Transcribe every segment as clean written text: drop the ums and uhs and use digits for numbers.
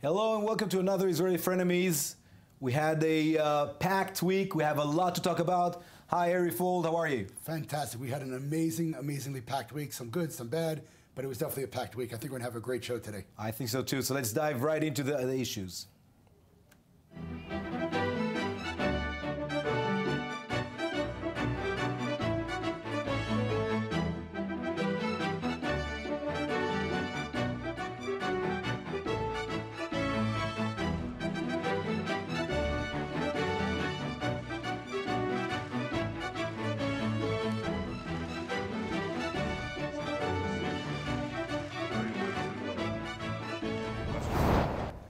Hello and welcome to another Israeli Frenemies. We had a packed week. We have a lot to talk about. Hi, Ari Fold. How are you? Fantastic. We had an amazingly packed week. Some good, some bad, but it was definitely a packed week. I think we're going to have a great show today. I think so too. So let's dive right into the issues.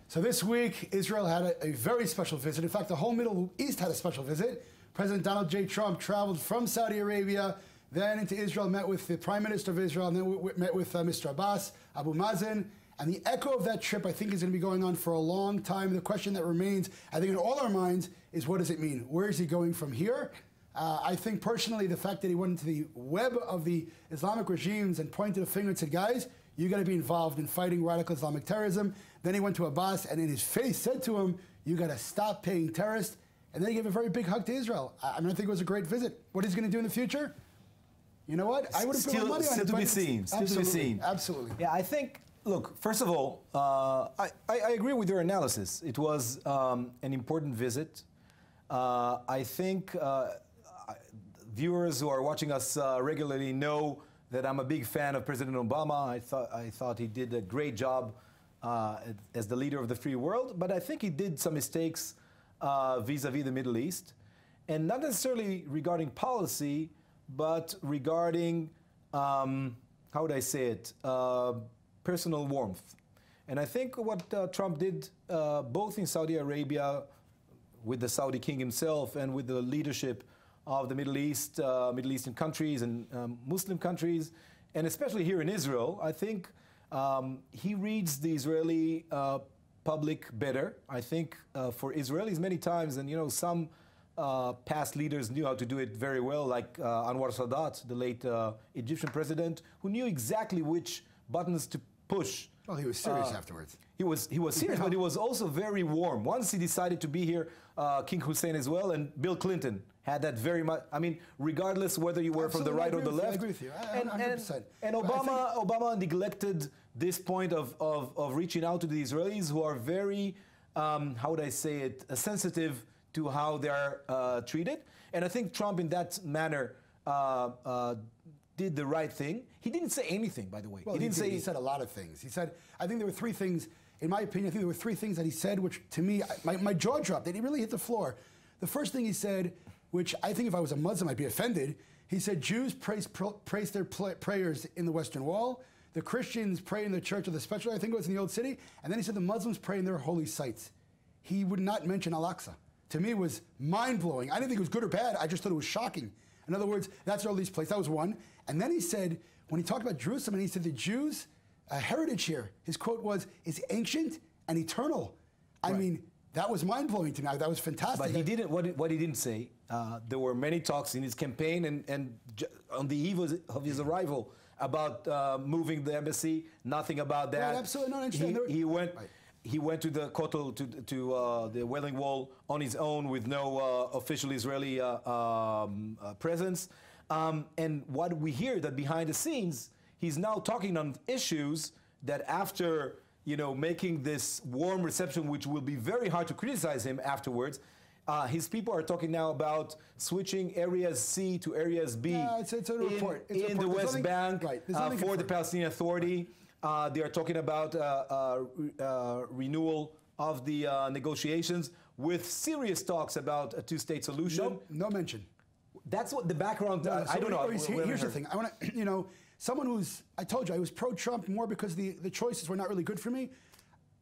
So this week, Israel had a very special visit. In fact, the whole Middle East had a special visit. President Donald J. Trump traveled from Saudi Arabia, then into Israel, met with the Prime Minister of Israel, and then met with Mr. Abbas, Abu Mazen. And the echo of that trip, I think, is going to be going on for a long time. The question that remains, I think, in all our minds is, what does it mean? Where is he going from here? I think, personally, the fact that he went into the web of the Islamic regimes and pointed a finger and said, guys, you got to be involved in fighting radical Islamic terrorism. Then he went to Abbas and in his face said to him, you got to stop paying terrorists. And then he gave a very big hug to Israel. I mean, I think it was a great visit. What he's going to do in the future? You know what? I would have put my money on it. Still to be seen. Still to be seen. Absolutely. Yeah, I think, look, first of all, I agree with your analysis. It was an important visit. I think viewers who are watching us regularly know that I'm a big fan of President Obama. I thought he did a great job as the leader of the free world, but I think he did some mistakes vis-a-vis the Middle East, and not necessarily regarding policy, but regarding, how would I say it, personal warmth. And I think what Trump did, both in Saudi Arabia, with the Saudi king himself, and with the leadership of the Middle East, Middle Eastern countries and Muslim countries, and especially here in Israel, I think he reads the Israeli public better. I think for Israelis many times, and you know, some past leaders knew how to do it very well, like Anwar Sadat, the late Egyptian president, who knew exactly which buttons to push. Well, he was serious afterwards. He was serious, but he was also very warm. Once he decided to be here, King Hussein as well, and Bill Clinton had that very much. I mean, regardless whether you were from the right or the left. I agree with you. 100%. And Obama neglected this point of reaching out to the Israelis, who are very, how would I say it, sensitive to how they are treated. And I think Trump, in that manner, did the right thing. He didn't say anything, by the way. Well, he said a lot of things. He said, I think there were three things, in my opinion, I think there were three things that he said, which to me, my jaw dropped. They really hit the floor. The first thing he said, which I think if I was a Muslim, I'd be offended, he said Jews praise their prayers in the Western Wall, the Christians pray in the Church of the Special, I think it was in the Old City, and then he said the Muslims pray in their holy sites. He would not mention Al-Aqsa. To me, it was mind-blowing. I didn't think it was good or bad, I just thought it was shocking. In other words, that's all these places. That was one. And then he said, when he talked about Jerusalem, and he said the Jews' heritage here, his quote was, is ancient and eternal. I mean, that was mind-blowing to me. That was fantastic. But he didn't, what he didn't say, there were many talks in his campaign and on the eve of his arrival about moving the embassy, nothing about that. Right, absolutely, no, I understand. He went to the Kotel, to the Wailing Wall on his own with no official Israeli presence. And what we hear that behind the scenes, he's now talking on issues that after, you know, making this warm reception, which will be very hard to criticize him afterwards, his people are talking now about switching areas C to areas B in the West Bank for the Palestinian Authority. They are talking about renewal of the negotiations with serious talks about a two-state solution. No mention. That's what the background. I don't know. Here's the thing. I want to, you know, someone who's. I told you I was pro-Trump more because the choices were not really good for me.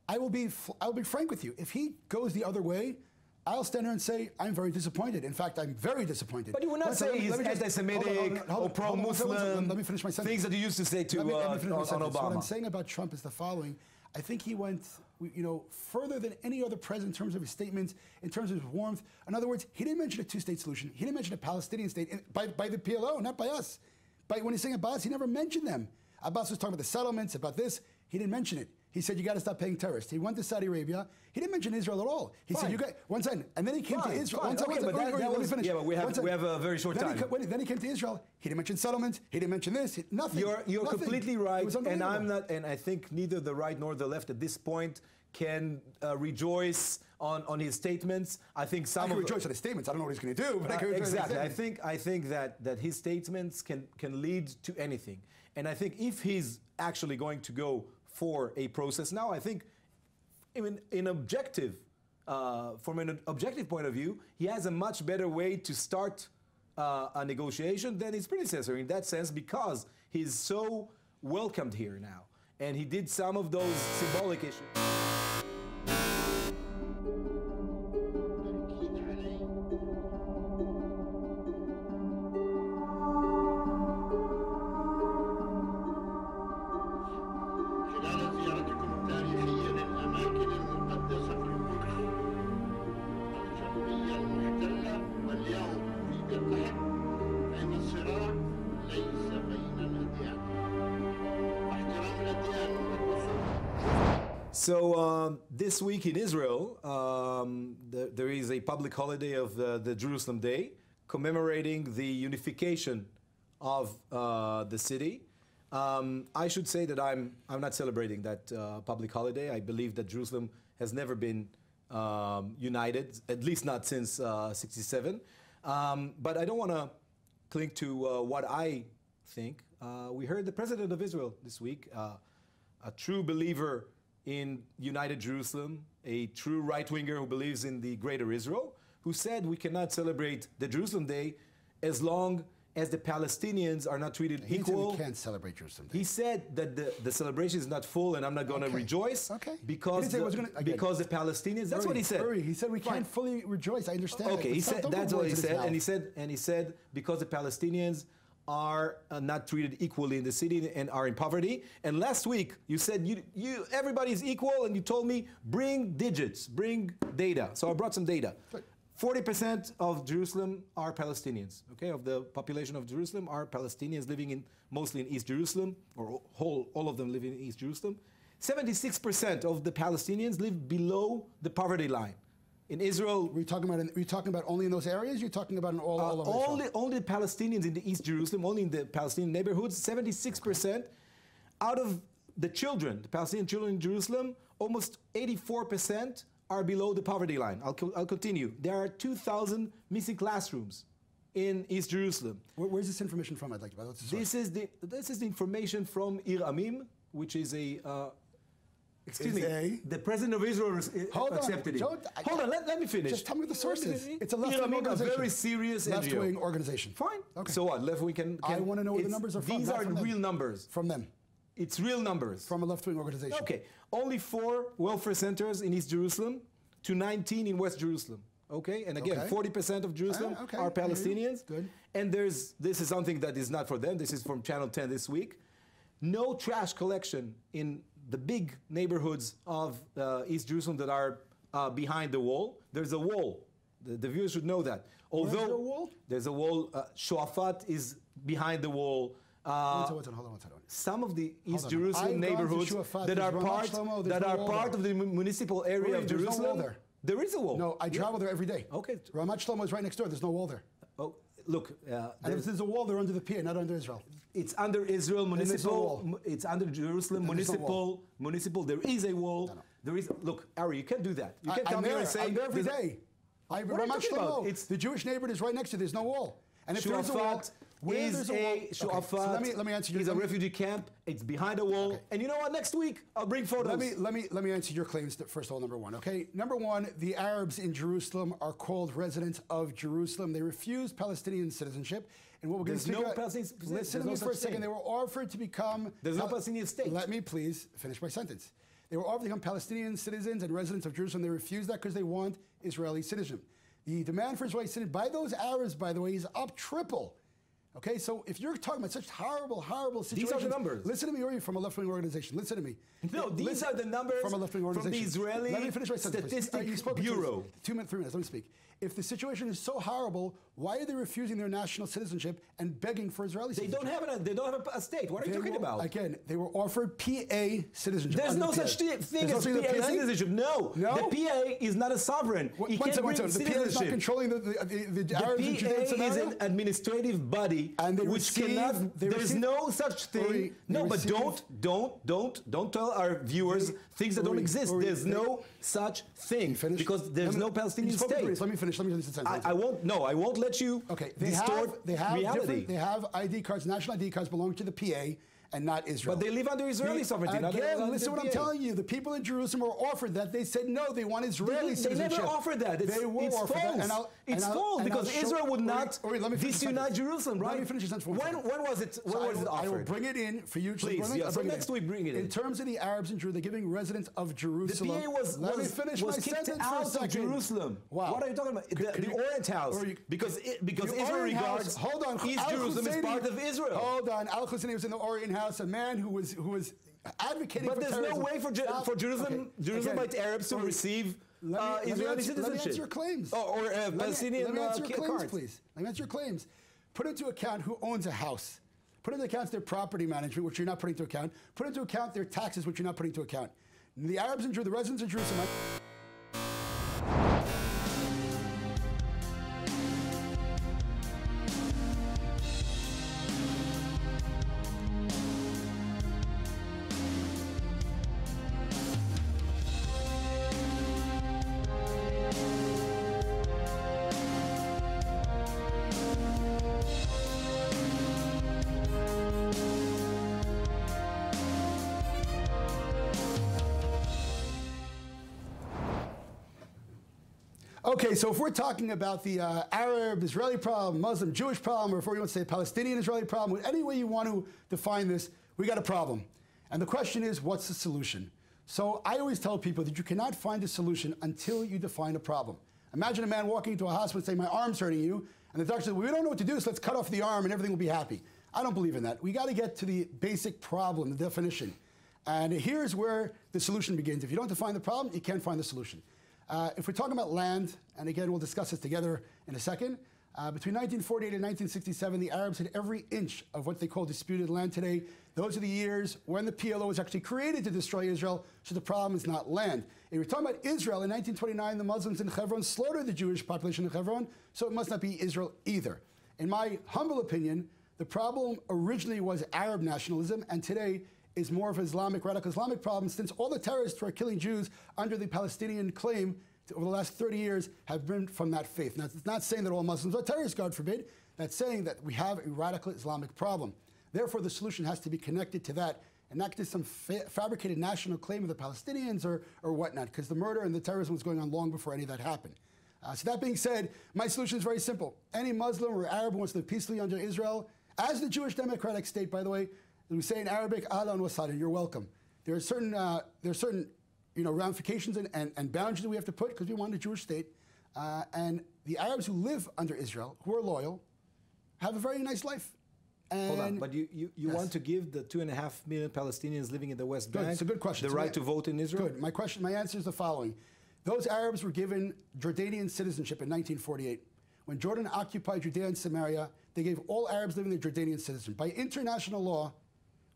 I'll be frank with you. If he goes the other way, I'll stand here and say I'm very disappointed. In fact, I'm very disappointed. But you would not say he's anti-Semitic or pro-Muslim. Let me finish my sentence. Things that you used to say to on Obama. What I'm saying about Trump is the following. I think he went, you know, further than any other president in terms of his statements, in terms of his warmth. In other words, he didn't mention a two-state solution. He didn't mention a Palestinian state by the PLO, not by us. When he's saying Abbas, he never mentioned them. Abbas was talking about the settlements, about this. He didn't mention it. He said, you got to stop paying terrorists. He went to Saudi Arabia. He didn't mention Israel at all. He said, you got, one second. And then he came to Israel. Fine. Let me finish. Yeah, but we have a very short time. Then he came to Israel. He didn't mention settlements. He didn't mention this. Nothing. You're nothing. completely right. And I'm not, and I think neither the right nor the left at this point can rejoice on his statements. I think some I can rejoice at his statements. I don't know what he's going to do, but I can rejoice exactly. at his statements. I think that his statements can lead to anything. And I think if he's actually going to go for a process now, I think from an objective point of view, he has a much better way to start a negotiation than his predecessor in that sense, because he's so welcomed here now. And he did some of those symbolic issues. So this week in Israel, there is a public holiday of the Jerusalem Day, commemorating the unification of the city. I should say that I'm not celebrating that public holiday. I believe that Jerusalem has never been united, at least not since '67. But I don't want to cling to what I think. We heard the president of Israel this week, a true believer in United Jerusalem, a true right-winger who believes in the greater Israel, who said we cannot celebrate the Jerusalem Day as long as the Palestinians are not treated equal. We can't celebrate Jerusalem Day. He said that the celebration is not full and I'm not going to rejoice because the Palestinians, that's what he said. He said we can't fully rejoice, I understand. Okay, he said, that's what he said, and he said because the Palestinians are not treated equally in the city and are in poverty. And last week you said everybody's equal, and you told me bring digits, bring data. So I brought some data. 40% of Jerusalem are Palestinians. Okay, of the population of Jerusalem are Palestinians living mostly in East Jerusalem, or all of them live in East Jerusalem. 76% of the Palestinians live below the poverty line. In Israel, were you talking about only in those areas? You're talking about in all of Israel? Only Palestinians in the East Jerusalem, only in the Palestinian neighborhoods. 76% out of the children, the Palestinian children in Jerusalem, almost 84% are below the poverty line. I'll continue. There are 2,000 missing classrooms in East Jerusalem. Where's this information from? I'd like to know. This is the information from Ir Amim, which is a. Excuse me. The president of Israel accepted it. Hold on, let me finish. Just tell me what the source is. It's a left-wing organization. A very serious left-wing organization. Fine. Okay. So what? Left-wing can. I want to know where the numbers are from. These are real numbers. From them. It's real numbers. From a left-wing organization. Okay. Only 4 welfare centers in East Jerusalem to 19 in West Jerusalem. Okay. And again, 40% of Jerusalem are Palestinians. Good. And this is something that is not for them. This is from Channel 10 this week. No trash collection in the big neighborhoods of East Jerusalem that are behind the wall. There's a wall. The viewers should know that. Although there's a wall, Shuafat is behind the wall. Hold on. Some of the East Jerusalem neighborhoods that are part of the municipal area of Jerusalem. There's no wall there. There is a wall. No, I travel there every day. Okay. Ramat Shlomo is right next door. There's no wall there. Oh, look. And if there's a wall, they're under the PA, not under Israel. It's under Israel municipal. It's under Jerusalem municipal. Municipal. There is a wall. No. There is. Look, Ari, you can't do that. You can't come here and say. I'm there every day. Ramat Shlomo. It's the Jewish neighborhood is right next to. There's no wall. And if there's a wall, Shuafat let me answer your. Is a refugee camp. It's behind a wall. And you know what? Next week I'll bring photos. Let me answer your claims. First of all, number one. Okay, number one, the Arabs in Jerusalem are called residents of Jerusalem. They refuse Palestinian citizenship. And what we're going to speak about. Listen to me for a second. They were offered to become. There's no Palestinian state. Let me please finish my sentence. They were offered to become Palestinian citizens and residents of Jerusalem. They refused that because they want Israeli citizenship. The demand for Israeli citizenship by those Arabs, by the way, is up triple. Okay, so if you're talking about such horrible situations... These are the numbers. Listen to me, or you're from a left-wing organization. Listen to me. No, these are the numbers from a lefting organization. From the Israeli Let me finish my sentence, Statistics Bureau. 3 minutes, let me speak. if the situation is so horrible, why are they refusing their national citizenship and begging for Israeli citizenship? They don't have a state. What are you talking about? Again, they were offered PA citizenship. There's no such thing as PA citizenship. No. The PA is not a sovereign. He can't bring citizenship. The PA is not controlling the Arabs in Judea and Samaria? The PA is an administrative body which cannot. There's no such thing. No, but don't tell our viewers things that don't exist. There's no such thing because there's no Palestinian state. Let me finish the sentence. I won't let you distort reality. They have ID cards, national ID cards belonging to the PA and not Israel. But they live under Israeli sovereignty. Again, listen to what I'm telling you. The people in Jerusalem were offered that. They said no, they want Israeli citizenship. They never offered that. It's false. It's false because Israel would not disunite Jerusalem, right? Let me finish the sentence. When was it offered? I will bring it in for you. Please, so next week bring it in. In terms of the Arabs in Jerusalem, they're giving residents of Jerusalem. The PA was kicked out of Jerusalem. Wow. What are you talking about? The Orient House. Because Israel regards East Jerusalem as part of Israel. Hold on. Al-Husseini was in the Orient House, a man who was advocating for terrorism. But there's no way for Jerusalem Arabs to receive Israeli citizenship. Let me answer your claims. Or Palestinian cards. Please. Let me answer your claims. Put into account who owns a house. Put into account their property management, which you're not putting into account. Put into account their taxes, which you're not putting into account. The Arabs and the residents of Jerusalem. Okay, so if we're talking about the Arab-Israeli problem, Muslim-Jewish problem, or if you want to say Palestinian-Israeli problem, any way you want to define this, we got a problem. And the question is, what's the solution? So I always tell people that you cannot find a solution until you define a problem. Imagine a man walking into a hospital and saying, my arm's hurting you, and the doctor says, well, we don't know what to do, so let's cut off the arm and everything will be happy. I don't believe in that. We got to get to the basic problem, the definition. And here's where the solution begins. If you don't define the problem, you can't find the solution. If we're talking about land, and again, we'll discuss this together in a second, between 1948 and 1967, the Arabs had every inch of what they call disputed land today. Those are the years when the PLO was actually created to destroy Israel, so the problem is not land. If we're talking about Israel, in 1929, the Muslims in Hebron slaughtered the Jewish population in Hebron, so it must not be Israel either. In my humble opinion, the problem originally was Arab nationalism, and today is more of an radical Islamic problem, since all the terrorists who are killing Jews under the Palestinian claim over the last 30 years have been from that faith. Now, it's not saying that all Muslims are terrorists, God forbid. That's saying that we have a radical Islamic problem. Therefore, the solution has to be connected to that and not to some fabricated national claim of the Palestinians or whatnot, because the murder and the terrorism was going on long before any of that happened. So that being said, my solution is very simple. Any Muslim or Arab who wants to live peacefully under Israel, as the Jewish democratic state, by the way, we say in Arabic, ahlan wa sahlan, you're welcome. There are certain ramifications and boundaries that we have to put because we want a Jewish state. And the Arabs who live under Israel, who are loyal, have a very nice life. And hold on, but you yes. want to give the 2.5 million Palestinians living in the West Bank it's a good question. the right to vote in Israel? Good. My answer is the following. Those Arabs were given Jordanian citizenship in 1948. When Jordan occupied Judea and Samaria, they gave all Arabs living there Jordanian citizenship. By international law,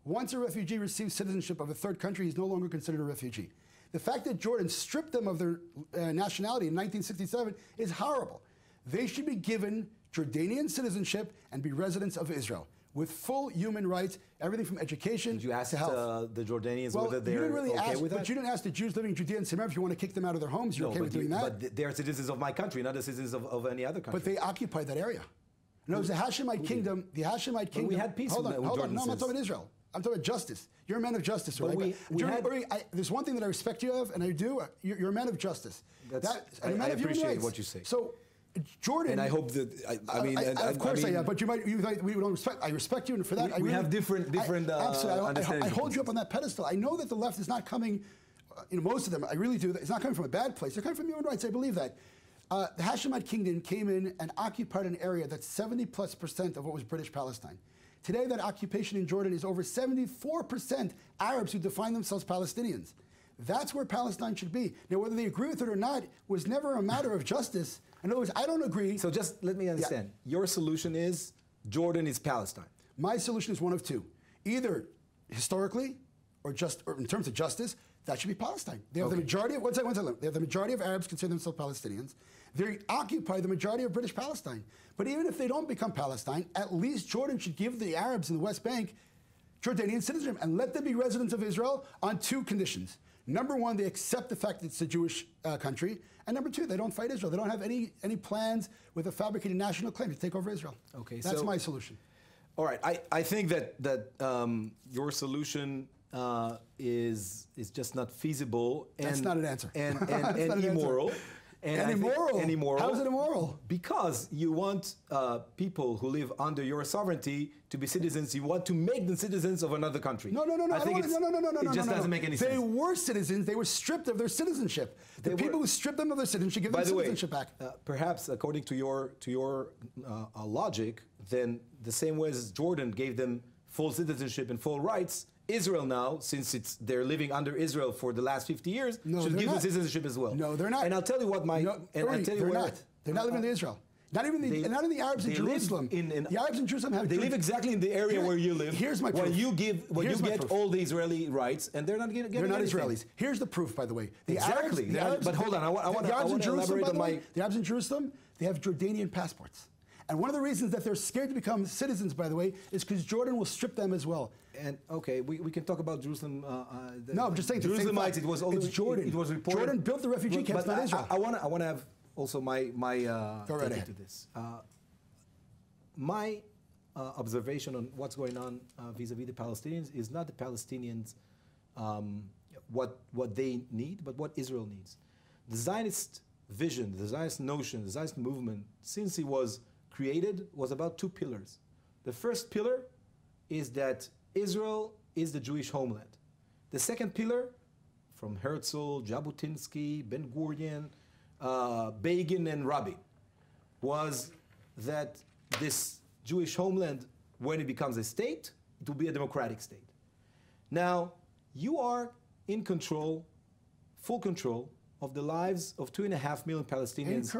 once a refugee receives citizenship of a third country, he's no longer considered a refugee. The fact that Jordan stripped them of their nationality in 1967 is horrible. They should be given Jordanian citizenship and be residents of Israel with full human rights, everything from education Did you ask to health. The Jordanians well, whether they're you didn't really okay ask, with that? But you didn't ask the Jews living in Judea and Samaria if you want to kick them out of their homes. You're okay with doing that? But they're citizens of my country, not the citizens of any other country. But they occupied that area. No, it was the Hashemite kingdom. The Hashemite kingdom. We had peace with Jordan. No, I'm not talking about Israel. I'm talking about justice. You're a man of justice, right? There's one thing that I respect you of, and I do. You're a man of justice. I appreciate what you say. So, Jordan. And I hope that of course I am. But we don't respect. I respect you for that. We have different understandings. I hold you up on that pedestal. I know that the left is not coming. Most of them, I really do. It's not coming from a bad place. They're coming from human rights. I believe that. The Hashemite kingdom came in and occupied an area that's 70+% of what was British Palestine. Today, that occupation in Jordan is over 74% Arabs who define themselves Palestinians. That's where Palestine should be. Now, whether they agree with it or not was never a matter of justice. In other words, I don't agree. So just let me understand. Your solution is Jordan is Palestine. My solution is one of two. Either historically or in terms of justice, that should be Palestine. They have the majority of, they have the majority of Arabs consider themselves Palestinians. They occupy the majority of British Palestine. But even if they don't become Palestine, at least Jordan should give the Arabs in the West Bank Jordanian citizenship and let them be residents of Israel on two conditions. Number one, they accept the fact that it's a Jewish country. And number two, they don't fight Israel. They don't have any plans with a fabricated national claim to take over Israel. Okay, that's my solution. All right, I think that your solution is just not feasible. That's not an answer. And immoral. And immoral? How is it immoral? Because you want people who live under your sovereignty to be citizens. You want to make them citizens of another country. No. It just doesn't make any sense. They were citizens. They were stripped of their citizenship. The people who stripped them of their citizenship give them citizenship back. Perhaps according to your logic, then the same way as Jordan gave them full citizenship and full rights, Israel now, since they're living under Israel for the last 50 years, should give them citizenship as well. No, they're not. And I'll tell you what my... They're not. They're not living in Israel. Not even the Arabs in Jerusalem. The Arabs in Jerusalem have... They live exactly in the area where you live. Here's my proof. You get all the Israeli rights, and they're not getting They're not anything. Israelis. Here's the proof, by the way. But hold on, I want to elaborate on my... The Arabs in Jerusalem, they have Jordanian passports. And one of the reasons that they're scared to become citizens, by the way, is because Jordan will strip them as well. And okay, we can talk about Jerusalem. No, I'm just saying. Jerusalemites. It's Jordan. It was reported. Jordan built the refugee camps, not Israel. I want to have also my Go right ahead. to this. My observation on what's going on vis-a-vis the Palestinians is not the Palestinians what they need, but what Israel needs. The Zionist vision, the Zionist notion, the Zionist movement, since it was created, was about two pillars. The first pillar is that Israel is the Jewish homeland. The second pillar, from Herzl, Jabotinsky, Ben-Gurion, Begin, and Rabin, was that this Jewish homeland, when it becomes a state, it will be a democratic state. Now, you are in control, full control, of the lives of 2.5 million Palestinians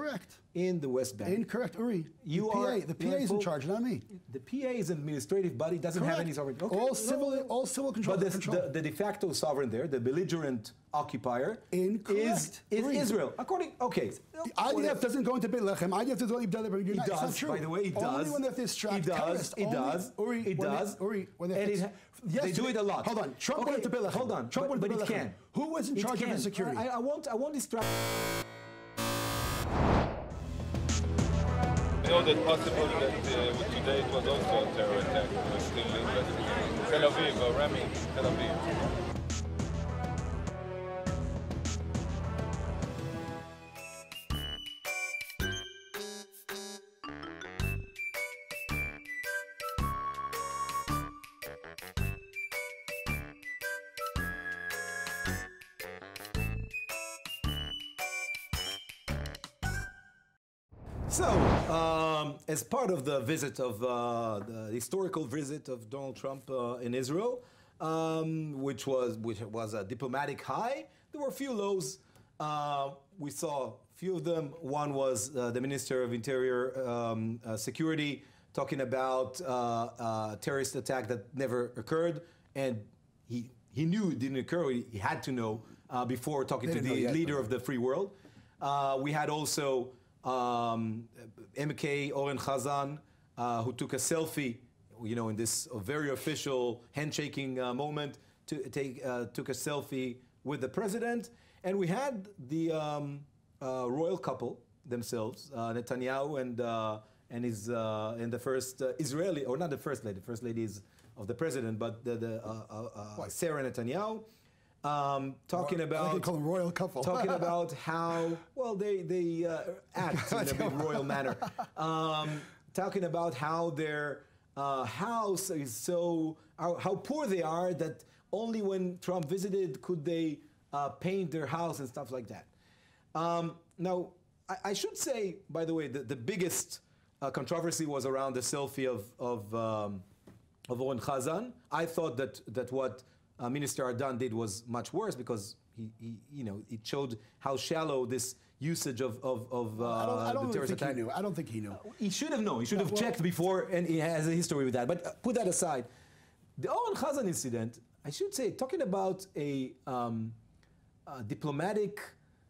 in the West Bank. Incorrect, Uri. The PA is in charge, not me. The PA is an administrative body, doesn't have any sovereignty. Okay, all civil control. But the de facto sovereign there, the belligerent occupier, is Israel. IDF doesn't go into Bethlehem. IDF does what you've done. It does, by the way, it does. Only when they have to distract terrorists. It does. Uri, they do it a lot. Hold on. Trump went to Bethlehem. Hold on. Trump went to Bethlehem. It can. Who was in charge of the security? I won't distract. We know that possible that today it was also a terror attack. We're still investigating. Tel Aviv, or Rami, Tel Aviv. So, as part of the visit of the historical visit of Donald Trump in Israel, which was a diplomatic high, there were a few lows. We saw a few of them. One was the Minister of Interior Security talking about a terrorist attack that never occurred, and he knew it didn't occur. He had to know before talking to the leader of the free world. We had also MK Oren Khazan, who took a selfie, in this very official handshaking moment, took a selfie with the president. And we had the royal couple themselves, Netanyahu and the first Israeli, or not the first lady is of the president, but Sarah Netanyahu. Talking about, I can call them royal couple. Talking about how they act in a big royal manner. Talking about how their house is how poor they are that only when Trump visited could they paint their house and stuff like that. Now, I should say, by the way, the biggest controversy was around the selfie of Oren Khazan. I thought that what Minister Ardan did was much worse because it showed how shallow this usage of I don't the terrorist think attack. he knew. I don't think he knew. He should have known. He should have checked before, and he has a history with that. But put that aside. The Oren Khazan incident, I should say, talking about a diplomatic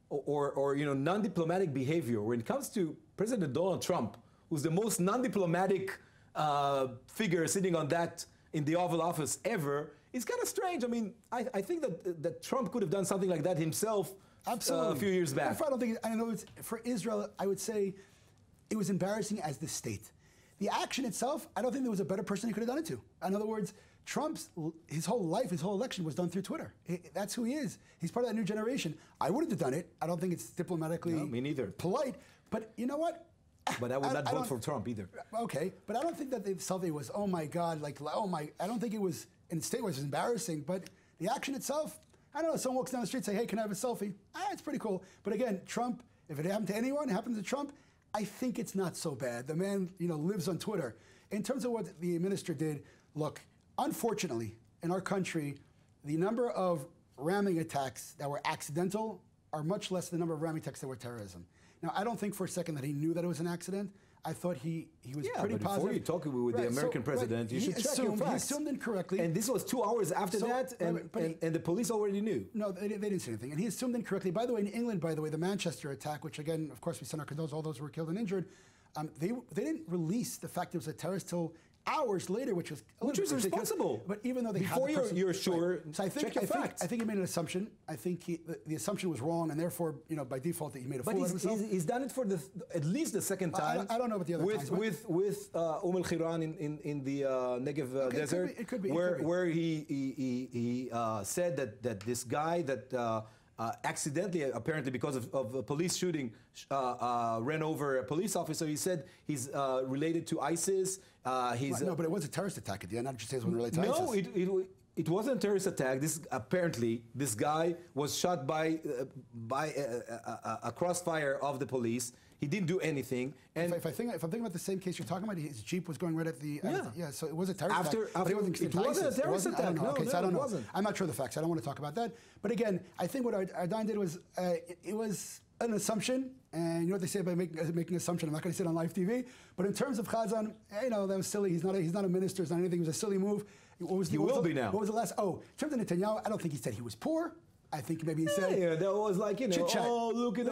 or non-diplomatic behavior when it comes to President Donald Trump, who's the most non-diplomatic figure sitting on that in the Oval Office ever, it's kind of strange. I mean, I think that Trump could have done something like that himself. Absolutely. A few years back. I don't think. I know for Israel. I would say it was embarrassing as the state. The action itself, I don't think there was a better person he could have done it to. In other words, his whole life, his whole election was done through Twitter. That's who he is. He's part of that new generation. I wouldn't have done it. I don't think it's diplomatically me neither. polite. But you know what? But I would not vote for Trump either. Okay, but I don't think that the selfie was, oh my God, like, oh my, I don't think it was, in the state it was embarrassing, but the action itself, I don't know, someone walks down the street and say, hey, can I have a selfie? It's pretty cool. But again, Trump, if it happened to anyone, it happened to Trump, I think it's not so bad. The man, lives on Twitter. In terms of what the minister did, look, unfortunately, in our country, the number of ramming attacks that were accidental are much less than the number of ramming attacks that were terrorism. Now, I don't think for a second that he knew that it was an accident. I thought he was pretty positive. Before you talk with the American president, you should check your facts. He assumed incorrectly. And this was 2 hours after that, and the police already knew. No, they didn't say anything. And he assumed incorrectly. By the way, in England, the Manchester attack, which again, of course, we send our condolences, all those who were killed and injured, they didn't release the fact it was a terrorist till hours later, which was responsible. But even though they before had you're sure, right. So check your facts. I think he made an assumption. I think the assumption was wrong, and therefore, by default, he made a fool out of himself. He's done it for at least the second time. I don't know about the other times. With al-Khiran in the Negev desert, it could be. Where he said that this guy that accidentally, apparently because of a police shooting, ran over a police officer. He said he's related to ISIS. No, but it was a terrorist attack at the end. Not just say it was related to ISIS. No, it wasn't a terrorist attack. This guy was shot by a crossfire of the police. He didn't do anything. And if I'm thinking about the same case you're talking about, his Jeep was going right at the... so it was a terrorist attack. It wasn't a terrorist attack. No, I don't know. Wasn't. I'm not sure of the facts. I don't want to talk about that. But again, I think what Ardan did was, it was an assumption. And you know what they say about making an assumption? I'm not going to say it on live TV. But in terms of Khazan, that was silly. He's not a minister. It's not anything. It was a silly move. He will be now. What was the last... Oh, in terms of Netanyahu, I don't think he said he was poor. I think maybe he said... Yeah, that was like, chit-chat. Oh, look at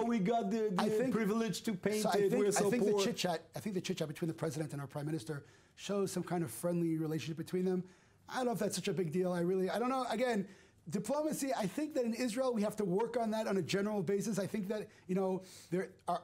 we got the privilege to paint it, we're so poor. I think the chit-chat between the president and our prime minister shows some kind of friendly relationship between them. I don't know if that's such a big deal. I don't know. Again, diplomacy, I think that in Israel, we have to work on that on a general basis. I think that,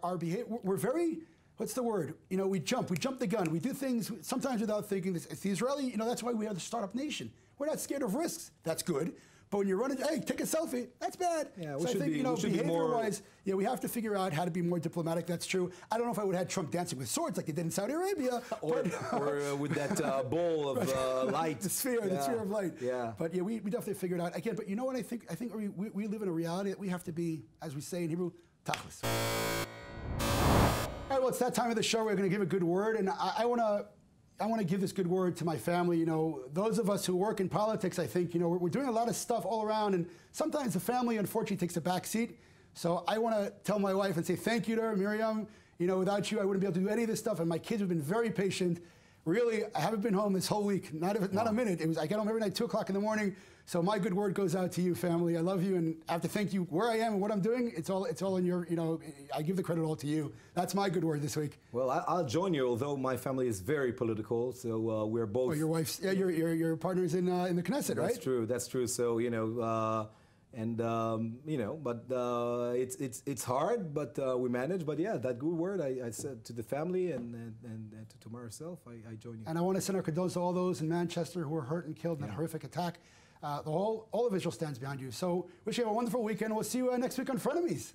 our behavior, we're very... What's the word? We jump the gun. We do things sometimes without thinking. It's the Israeli, that's why we are the startup nation. We're not scared of risks. That's good. But when you're running, hey, take a selfie, that's bad. Yeah, so I think, behavior-wise, we have to figure out how to be more diplomatic. That's true. I don't know if I would have had Trump dancing with swords like they did in Saudi Arabia. or with that bowl of light. The sphere of light. Yeah. But we definitely figured out. Again, but you know what I think? I think we live in a reality that we have to be, as we say in Hebrew, tachlis. All right, well, it's that time of the show. We're going to give a good word, and I want to give this good word to my family. Those of us who work in politics, I think, we're doing a lot of stuff all around, and sometimes the family, unfortunately, takes a back seat. So I want to tell my wife and say thank you to her, Miriam. Without you, I wouldn't be able to do any of this stuff, and my kids have been very patient. Really, I haven't been home this whole week, not a minute. I get home every night, 2 o'clock in the morning. So my good word goes out to you, family. I love you, and I have to thank you where I am and what I'm doing. It's all in your, I give the credit all to you. That's my good word this week. Well, I'll join you, although my family is very political, so we're both... Oh, your wife's, your partner's in the Knesset, right? That's true. So, but it's hard, but we manage. But yeah, that good word I said to the family and to myself, I join you. And I want to send our condolences to all those in Manchester who were hurt and killed in that horrific attack. All of Israel stands behind you. So wish you have a wonderful weekend. We'll see you next week on Frenemies.